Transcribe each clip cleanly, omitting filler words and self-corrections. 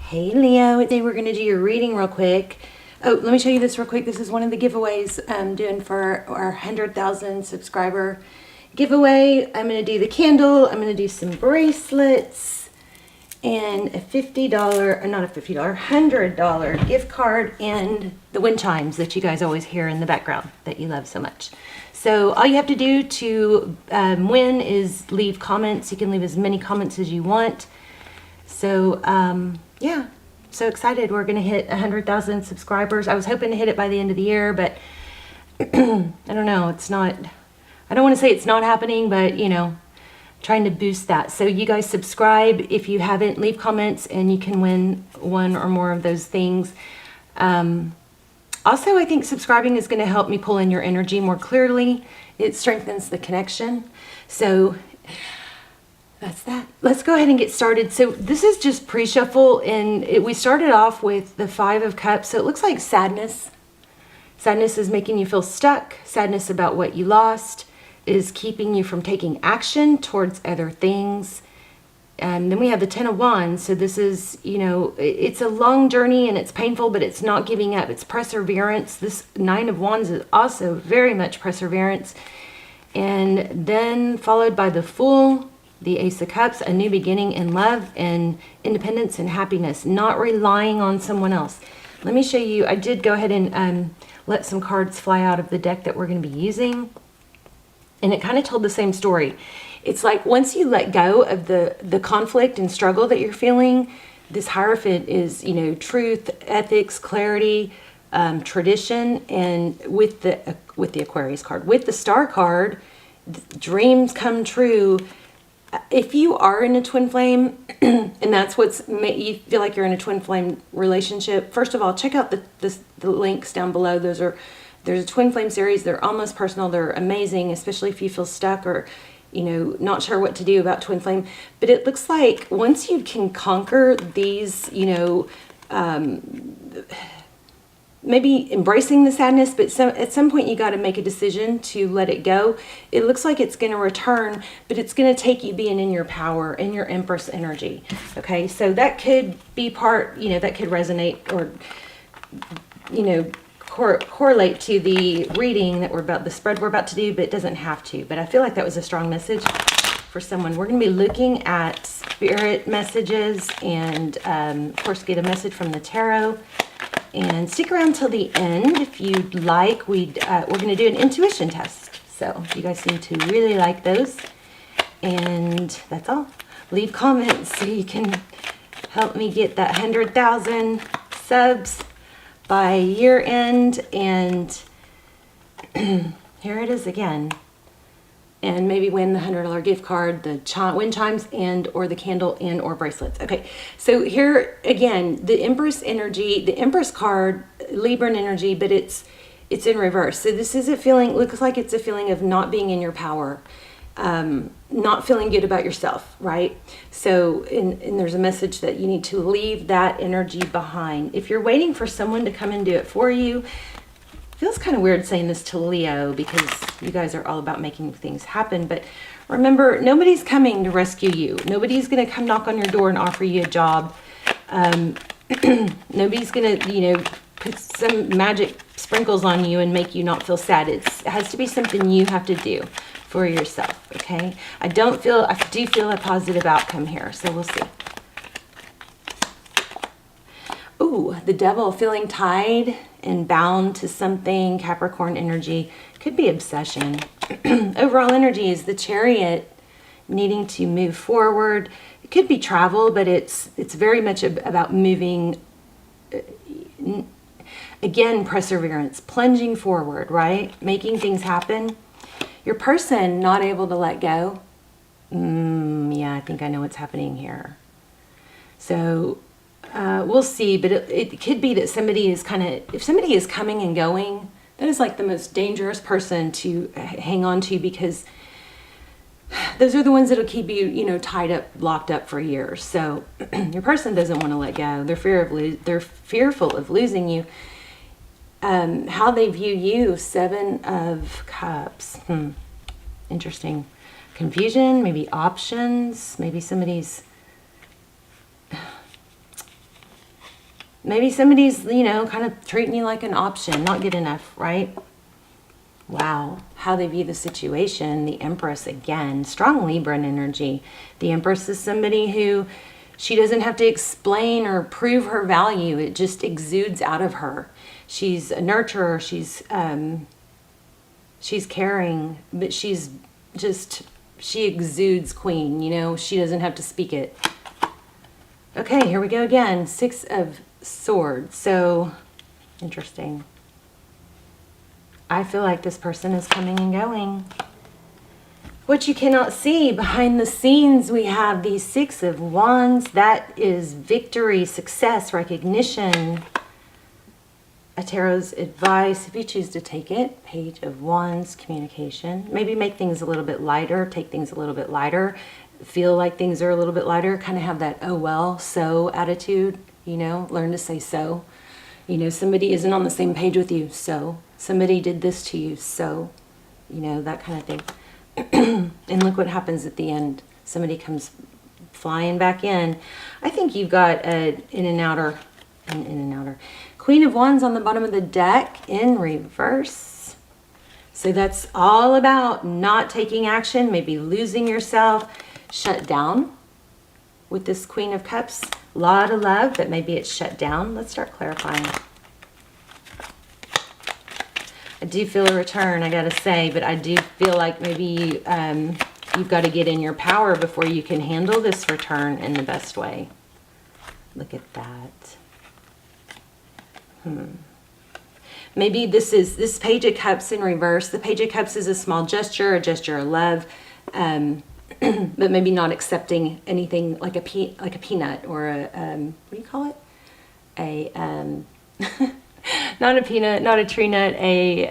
Hey Leo, today we're going to do your reading real quick. Oh, let me show you this real quick. This is one of the giveaways I'm doing for our 100,000 subscriber giveaway. I'm going to do the candle, I'm going to do some bracelets, and a $50, or not a $50, $100 gift card, and the wind chimes that you guys always hear in the background that you love so much. So all you have to do to win is leave comments. You can leave as many comments as you want. So, yeah, so excited. We're going to hit 100,000 subscribers. I was hoping to hit it by the end of the year, but I don't know. It's not, I don't want to say it's not happening, but you know, trying to boost that. So you guys subscribe if you haven't, leave comments, and you can win one or more of those things. Also, I think subscribing is going to help me pull in your energy more clearly. It strengthens the connection. So that's that. Let's go ahead and get started. So this is just pre-shuffle, and we started off with the 5 of Cups. So it looks like sadness. Sadness is making you feel stuck. Sadness about what you lost is keeping you from taking action towards other things. And then we have the 10 of Wands. So this is, you know, it's a long journey and it's painful, but it's not giving up. It's perseverance. This 9 of Wands is also very much perseverance. And then followed by the Fool, the Ace of Cups, a new beginning in love and independence and happiness, not relying on someone else. Let me show you. I did go ahead and let some cards fly out of the deck that we're going to be using. And it kind of told the same story. It's like once you let go of the conflict and struggle that you're feeling, this Hierophant is, you know, truth, ethics, clarity, tradition, and with the Aquarius card, with the Star card, dreams come true. If you are in a twin flame, and that's what's made you feel like you're in a twin flame relationship, first of all, check out the links down below. There's a twin flame series. They're almost personal. They're amazing, especially if you feel stuck or, you know, not sure what to do about twin flame. But it looks like once you can conquer these, you know, maybe embracing the sadness, but at some point you got to make a decision to let it go. It looks like it's going to return, but it's going to take you being in your power, in your Empress energy. Okay, so that could be part, you know, that could resonate or, you know, correlate to the reading that the spread we're about to do, but it doesn't have to. But I feel like that was a strong message for someone. We're going to be looking at spirit messages and, of course, get a message from the tarot. And stick around till the end if you'd like. We're going to do an intuition test. So you guys seem to really like those. And that's all. Leave comments so you can help me get that 100,000 subs by year end. And here it is again. And maybe win the $100 gift card, the wind chimes, and or the candle, and or bracelets. Okay, so here again, the Empress energy, the Empress card, Libran energy, but it's in reverse. So this is a feeling, looks like it's a feeling of not being in your power, not feeling good about yourself, right? So, and there's a message that you need to leave that energy behind. If you're waiting for someone to come and do it for you, feels kind of weird saying this to Leo because you guys are all about making things happen. But remember, nobody's coming to rescue you. Nobody's going to come knock on your door and offer you a job. Nobody's going to, you know, put some magic sprinkles on you and make you not feel sad. It has to be something you have to do for yourself, okay? I do feel a positive outcome here, so we'll see. Ooh, the Devil, feeling tied and bound to something. Capricorn energy, could be obsession. Overall energy is the Chariot, needing to move forward. It could be travel, but it's very much about moving. Again, perseverance, plunging forward, right? Making things happen. Your person not able to let go. Yeah, I think I know what's happening here. So we'll see, but it could be that somebody is if somebody is coming and going, that is like the most dangerous person to hang on to, because those are the ones that'll keep you, you know, tied up, locked up for years. So your person doesn't want to let go. They're fearful of losing you. How they view you, 7 of Cups. Interesting. Confusion, maybe options, maybe somebody's Maybe somebody's, you know, kind of treating you like an option, not good enough, right? Wow, how they view the situation. The Empress, again, strong Libran energy. The Empress is somebody who she doesn't have to explain or prove her value. It just exudes out of her. She's a nurturer. She's caring, but she exudes queen, you know. She doesn't have to speak it. Okay, here we go again. 6 of Swords. So, interesting. I feel like this person is coming and going. What you cannot see behind the scenes, we have the 6 of Wands. That is victory, success, recognition. A tarot's advice, if you choose to take it. Page of Wands, communication. Maybe make things a little bit lighter, take things a little bit lighter. Feel like things are a little bit lighter. Kind of have that, oh well, so attitude, you know. Learn to say so. You know, somebody isn't on the same page with you, so. Somebody did this to you, so. You know, that kind of thing. And look what happens at the end. Somebody comes flying back in. I think you've got an in and outer. Queen of Wands on the bottom of the deck in reverse. So that's all about not taking action, maybe losing yourself, shut down with this Queen of Cups. A lot of love, but maybe it's shut down. Let's start clarifying. I do feel a return, I gotta say, but I do feel like maybe you've got to get in your power before you can handle this return in the best way. Look at that. Maybe this Page of Cups in reverse. The Page of Cups is a small gesture, a gesture of love, but maybe not accepting anything like a peanut or a what do you call it? Not a peanut, not a tree nut, a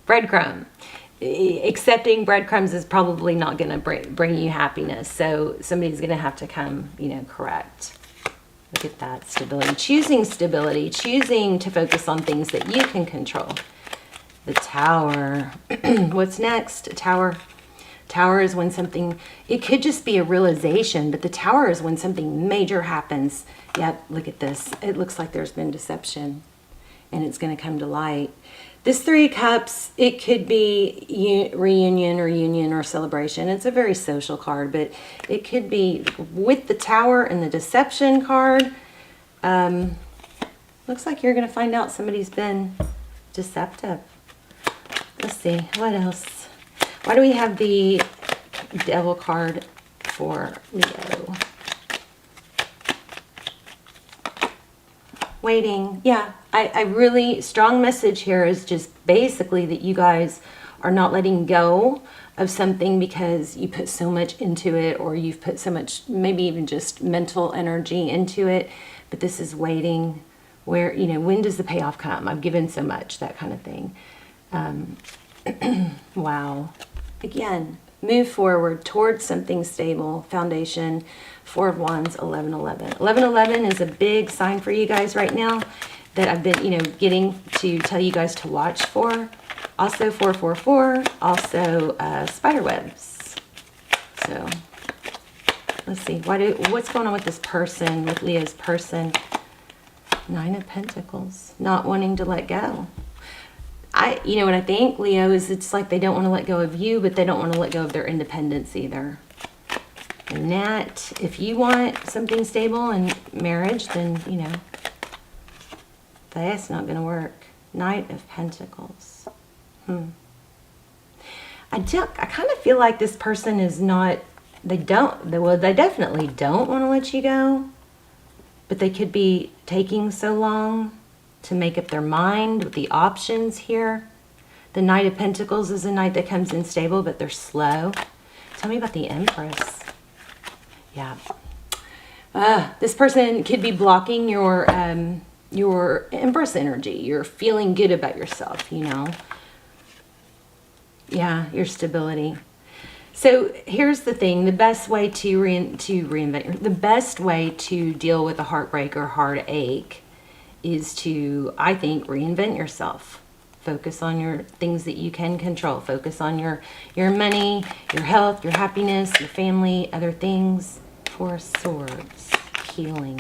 breadcrumb. Accepting breadcrumbs is probably not going to bring you happiness. So somebody's going to have to come, you know, correct. Look at that, stability. Choosing stability, choosing to focus on things that you can control. The Tower. What's next? A Tower. Tower is when something, it could just be a realization, but the Tower is when something major happens. Yep, look at this. It looks like there's been deception, and it's going to come to light. This 3 of Cups, it could be reunion or union or celebration. It's a very social card, but it could be with the Tower and the deception card. Looks like you're going to find out somebody's been deceptive. Let's see, what else? Why do we have the Devil card for Leo? Waiting. Yeah, I really, strong message here is just basically that you guys are not letting go of something because you put so much into it, or you've put so much, maybe even just mental energy into it. But this is waiting. Where, you know, when does the payoff come? I've given so much, that kind of thing. Wow. Again, move forward towards something stable, foundation. 4 of Wands, 11-11. 11-11 is a big sign for you guys right now that I've been, you know, getting to tell you guys to watch for. Also 444, also spider webs. So let's see, what's going on with this person, with Leo's person? 9 of Pentacles, not wanting to let go. You know what I think, Leo, is it's like they don't want to let go of you, but they don't want to let go of their independence either. And that, if you want something stable in marriage, then, you know, that's not going to work. Knight of Pentacles. I kind of feel like this person is not, they definitely don't want to let you go, but they could be taking so long to make up their mind with the options here. The Knight of Pentacles is a knight that comes in stable, but they're slow. Tell me about the Empress. Yeah. This person could be blocking your Empress energy. You're feeling good about yourself, you know. Yeah, your stability. So here's the thing. The best way to reinvent, the best way to deal with a heartbreak or heartache is to, I think, reinvent yourself. Focus on your things that you can control. Focus on your money, your health, your happiness, your family, other things. 4 of Swords, healing.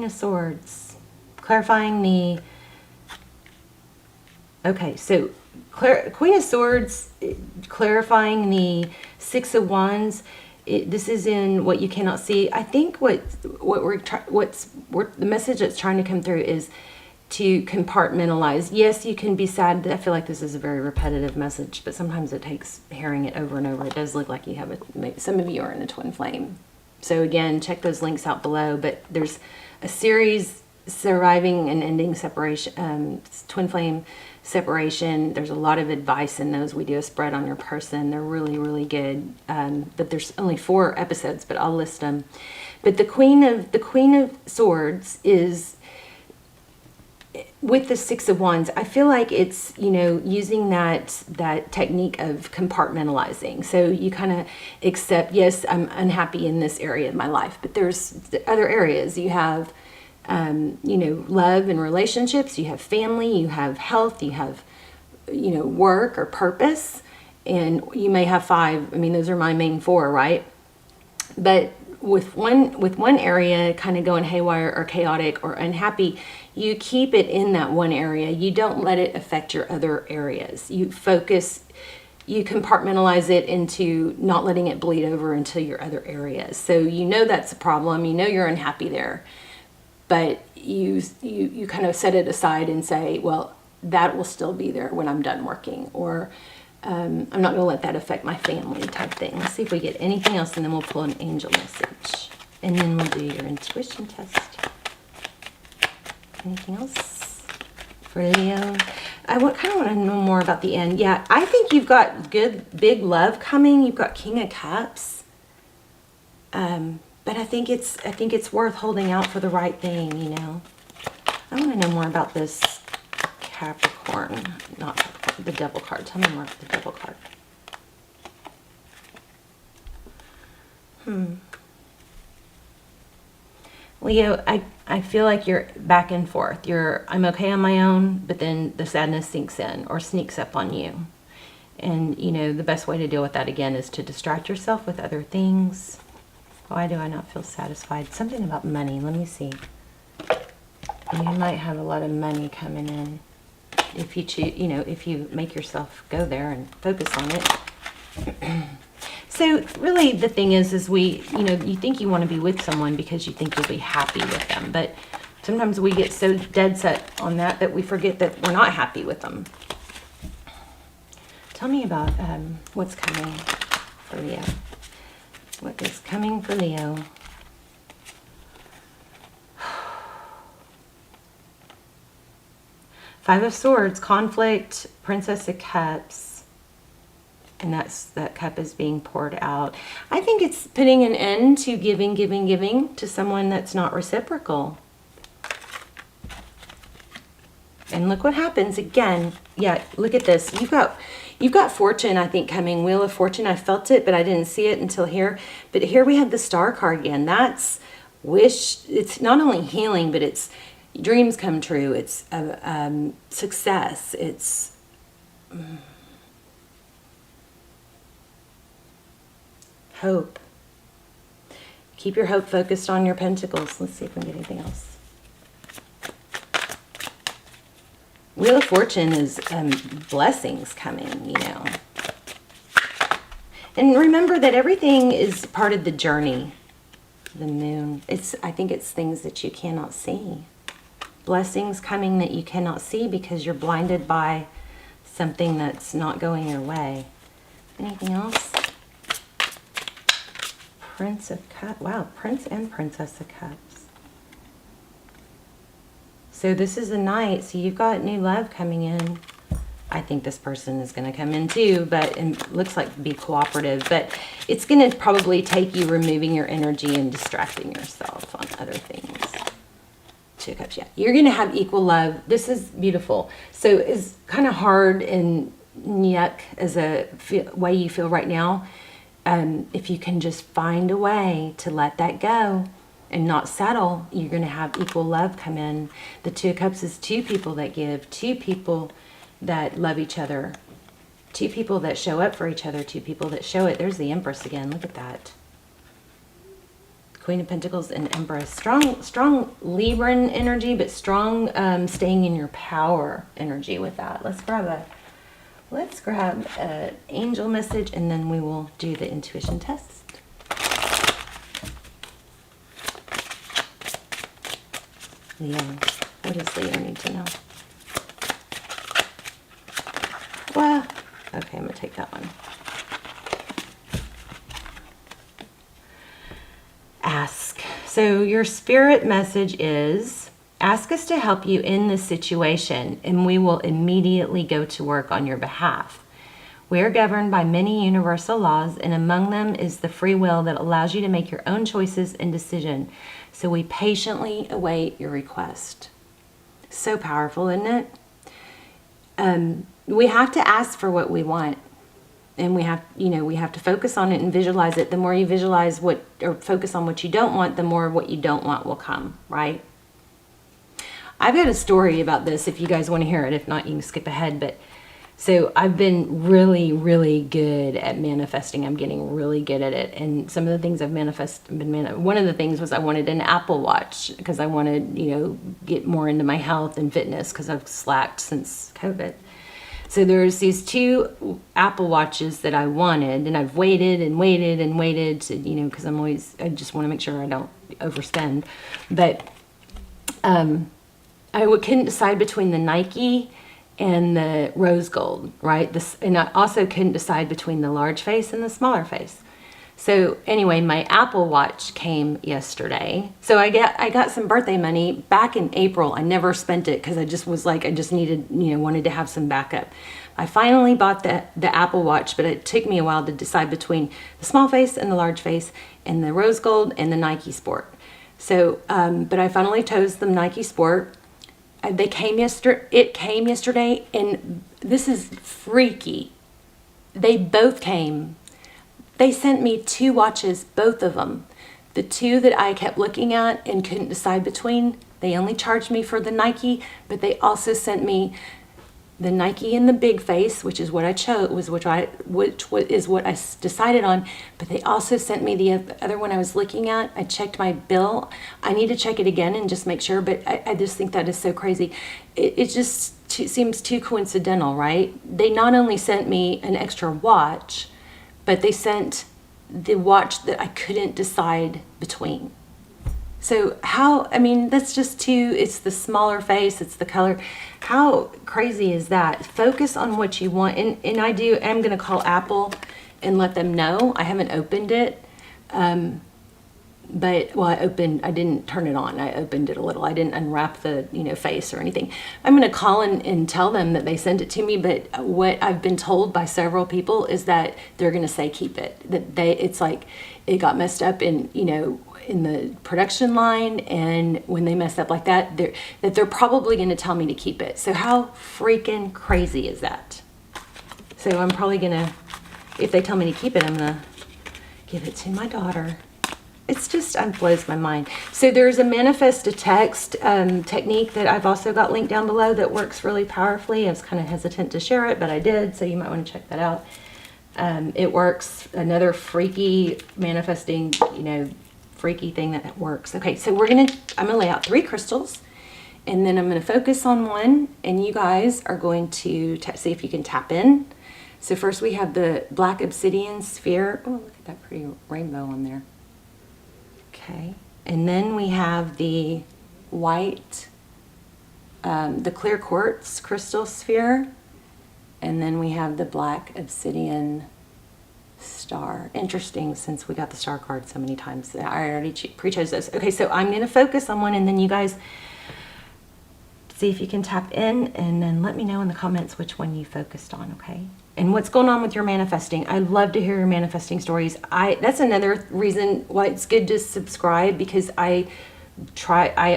of Swords. Clarifying the... Okay, so Queen of Swords, clarifying the Six of Wands. This is in what you cannot see. I think what's the message that's trying to come through is to compartmentalize. Yes, you can be sad. I feel like this is a very repetitive message, but sometimes it takes hearing it over and over. It does look like you have some of you are in a twin flame. So again, check those links out below. But there's a series, surviving and ending separation, twin flame separation. There's a lot of advice in those. We do a spread on your person. They're really, really good. But there's only 4 episodes, but I'll list them. But the Queen of Swords is with the Six of Wands. I feel like it's, you know, using that technique of compartmentalizing. So you kind of accept, yes, I'm unhappy in this area of my life, but there's other areas. You have you know, love and relationships, you have family, you have health, you have, you know, work or purpose, and you may have 5. I mean, those are my main 4, right? But with one area kind of going haywire or chaotic or unhappy, you keep it in that one area. You don't let it affect your other areas. You focus, you compartmentalize it into not letting it bleed over into your other areas. So you know that's a problem. You know you're unhappy there. But you kind of set it aside and say, well, that will still be there when I'm done working, or I'm not going to let that affect my family type thing. Let's see if we get anything else, and then we'll pull an angel message. And then we'll do your intuition test. Anything else for Leo? I kind of want to know more about the end. Yeah, I think you've got good, big love coming. You've got King of Cups. But I think it's worth holding out for the right thing, you know. I want to know more about this Capricorn, not Capricorn, the Devil card. Tell me more about the Devil card. Leo, I feel like you're back and forth. I'm okay on my own, but then the sadness sinks in or sneaks up on you. And, you know, the best way to deal with that, again, is to distract yourself with other things. Why do I not feel satisfied? Something about money. Let me see. You might have a lot of money coming in if you choose, you know, if you make yourself go there and focus on it. So really the thing is you know, you think you want to be with someone because you think you'll be happy with them. But sometimes we get so dead set on that we forget that we're not happy with them. Tell me about what's coming for Leo. What is coming for Leo? Five of Swords, conflict, Princess of Cups. And that cup is being poured out. I think it's putting an end to giving to someone that's not reciprocal. And look what happens again. Yeah, look at this. You've got fortune, I think, coming. Wheel of Fortune. I felt it, but I didn't see it until here. But here we have the Star card again. That's wish. It's not only healing, but it's dreams come true. It's success. It's hope. Keep your hope focused on your pentacles. Let's see if we can get anything else. Wheel of Fortune is blessings coming, you know. And remember that everything is part of the journey. The moon. I think it's things that you cannot see. Blessings coming that you cannot see because you're blinded by something that's not going your way. Anything else? Prince of Cups. Wow, Prince and Princess of Cups. So this is a night, so you've got new love coming in. I think this person is going to come in too, but it looks like be cooperative. But it's going to probably take you removing your energy and distracting yourself on other things. Two of Cups, yeah. You're going to have equal love. This is beautiful. So it's kind of hard and yuck as a way you feel right now. If you can just find a way to let that go and not settle, you're going to have equal love come in. The Two of Cups is 2 people that give, 2 people that love each other, 2 people that show up for each other, 2 people that show it. There's the Empress again. Look at that. Queen of Pentacles and Empress. Strong Libran energy, but strong staying in your power energy with that. Let's grab an angel message, and then we will do the intuition test. Leo. What does Leo need to know? Well, okay, I'm going to take that one. Ask. So your spirit message is, ask us to help you in this situation, and we will immediately go to work on your behalf. We are governed by many universal laws, and among them is the free will that allows you to make your own choices and decision. So we patiently await your request. So powerful, isn't it? We have to ask for what we want. And we have to focus on it and visualize it. The more you visualize or focus on what you don't want, the more what you don't want will come, right? I've got a story about this if you guys want to hear it. If not, you can skip ahead. But so I've been really, really good at manifesting. I'm getting really good at it. And some of the things I've one of the things was I wanted an Apple Watch because I wanted, get more into my health and fitness because I've slacked since COVID. So there's these 2 Apple Watches that I wanted, and I've waited and waited and waited to, because I just want to make sure I don't overspend. But I couldn't decide between the Nike and the rose gold, right? And I also couldn't decide between the large face and the smaller face. So anyway, my Apple Watch came yesterday. So I got some birthday money back in April. I never spent it because I just was like, I just needed, wanted to have some backup. I finally bought the Apple Watch, but it took me a while to decide between the small face and the large face and the rose gold and the Nike Sport. So, but I finally chose the Nike Sport. It came yesterday, and this is freaky. They both came. They sent me 2 watches, both of them. The 2 that I kept looking at and couldn't decide between, they only charged me for the Nike, but they also sent me the Nike in the big face, which is what I chose, which is what I decided on. But they also sent me the other one I was looking at. I checked my bill. I need to check it again and just make sure, but I just think that is so crazy. It just seems too coincidental, right? They not only sent me an extra watch, but they sent the watch that I couldn't decide between. So that's just it's the smaller face, it's the color. How crazy is that? Focus on what you want. And I'm going to call Apple and let them know. I haven't opened it. I didn't turn it on. I opened it a little. I didn't unwrap the, face or anything. I'm going to call and tell them that they sent it to me. But what I've been told by several people is that they're going to say, keep it. It's like it got messed up in the production line. And when they mess up like that, they're probably going to tell me to keep it. So how freaking crazy is that? So I'm probably going to, if they tell me to keep it, I'm going to give it to my daughter. It's just, it blows my mind. So there's a manifest to text technique that I've also got linked down below that works really powerfully. I was kind of hesitant to share it, but I did, so you might want to check that out. It works. Another freaky manifesting, freaky thing that works. Okay, so I'm gonna lay out 3 crystals, and then I'm gonna focus on one, and you guys are going to see if you can tap in. So first we have the black obsidian sphere. Oh, look at that pretty rainbow on there. Okay, and then we have the white, the clear quartz crystal sphere, and then we have the black obsidian star. Interesting, since we got the star card so many times. I already pre-chose those. Okay, so I'm going to focus on one, and then you guys see if you can tap in, and then let me know in the comments which one you focused on, okay? And what's going on with your manifesting. I love to hear your manifesting stories. That's another reason why it's good to subscribe, because I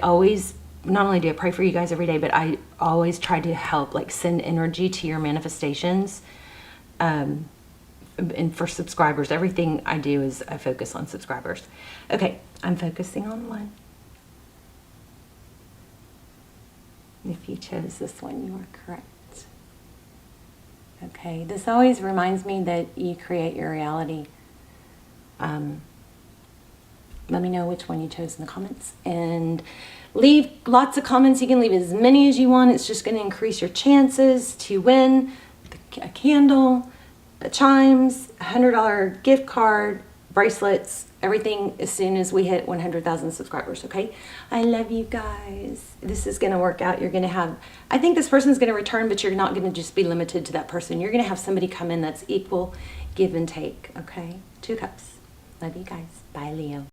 always, not only do I pray for you guys every day, but I always try to help, like, send energy to your manifestations. And for subscribers, everything I do is I focus on subscribers. Okay, I'm focusing on one. If you chose this one, you are correct. Okay, this always reminds me that you create your reality. Let me know which one you chose in the comments, and leave lots of comments. You can leave as many as you want. It's just going to increase your chances to win a candle, chimes, $100 gift card, bracelets, everything as soon as we hit 100,000 subscribers. Okay, I love you guys. This is going to work out. You're going to have, I think this person's going to return, but you're not going to just be limited to that person. You're going to have somebody come in that's equal, give and take. Okay, 2 cups. Love you guys. Bye, Leo.